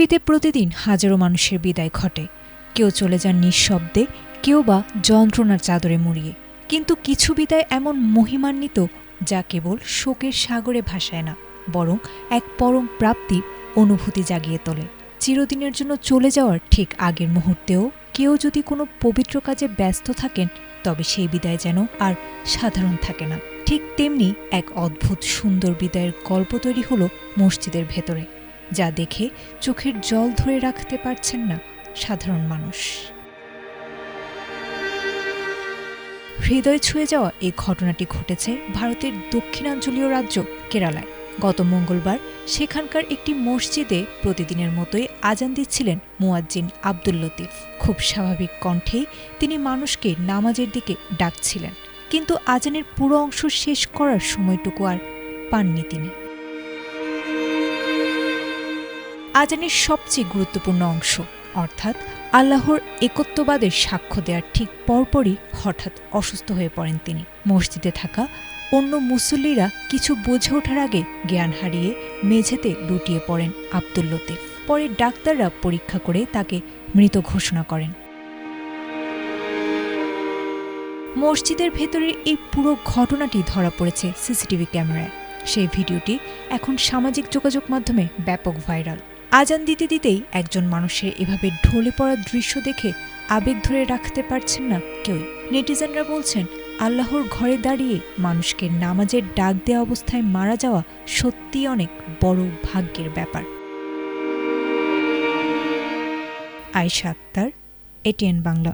পৃথিবীতে প্রতিদিন হাজারো মানুষের বিদায় ঘটে। কেউ চলে যান নিঃশব্দে, কেউ বা যন্ত্রণার চাদরে মুড়িয়ে। কিন্তু কিছু বিদায় এমন মহিমান্বিত যা কেবল শোকের সাগরে ভাসায় না, বরং এক পরম প্রাপ্তি অনুভূতি জাগিয়ে তোলে। চিরদিনের জন্য চলে যাওয়ার ঠিক আগের মুহূর্তেও কেউ যদি কোনো পবিত্র কাজে ব্যস্ত থাকেন, তবে সেই বিদায় যেন আর সাধারণ থাকে না। ঠিক তেমনি এক অদ্ভুত সুন্দর বিদায়ের গল্প তৈরি হলো মসজিদের ভেতরে, যা দেখে চোখের জল ধরে রাখতে পারছেন না সাধারণ মানুষ। হৃদয় ছুঁয়ে যাওয়া এই ঘটনাটি ঘটেছে ভারতের দক্ষিণাঞ্চলীয় রাজ্য কেরালায়। গত মঙ্গলবার সেখানকার একটি মসজিদে প্রতিদিনের মতোই আজান দিচ্ছিলেন মুয়াজ্জিন আব্দুল লতিফ। খুব স্বাভাবিক কণ্ঠেই তিনি মানুষকে নামাজের দিকে ডাকছিলেন, কিন্তু আজানের পুরো অংশ শেষ করার সময়টুকু আর পাননি তিনি। আজানের সবচেয়ে গুরুত্বপূর্ণ অংশ অর্থাৎ আল্লাহর একত্ববাদের সাক্ষ্য দেওয়ার ঠিক পরপরই হঠাৎ অসুস্থ হয়ে পড়েন তিনি। মসজিদে থাকা অন্য মুসল্লিরা কিছু বুঝে ওঠার আগে জ্ঞান হারিয়ে মেঝেতে লুটিয়ে পড়েন আব্দুল লতিফ। পরে ডাক্তাররা পরীক্ষা করে তাকে মৃত ঘোষণা করেন। মসজিদের ভেতরের এই পুরো ঘটনাটি ধরা পড়েছে সিসিটিভি ক্যামেরায়। সেই ভিডিওটি এখন সামাজিক যোগাযোগ মাধ্যমে ব্যাপক ভাইরাল। আজান দিতে দিতেই একজন মানুষের এভাবে ঢলে পড়ার দৃশ্য দেখে আবেগ ধরে রাখতে পারছেন না কেউই। নেটিজেনরা বলছেন, আল্লাহর ঘরে দাঁড়িয়ে মানুষকে নামাজের ডাক দেওয়া অবস্থায় মারা যাওয়া সত্যিই অনেক বড় ভাগ্যের ব্যাপার। আয়েশা আক্তার, এটিএন বাংলা।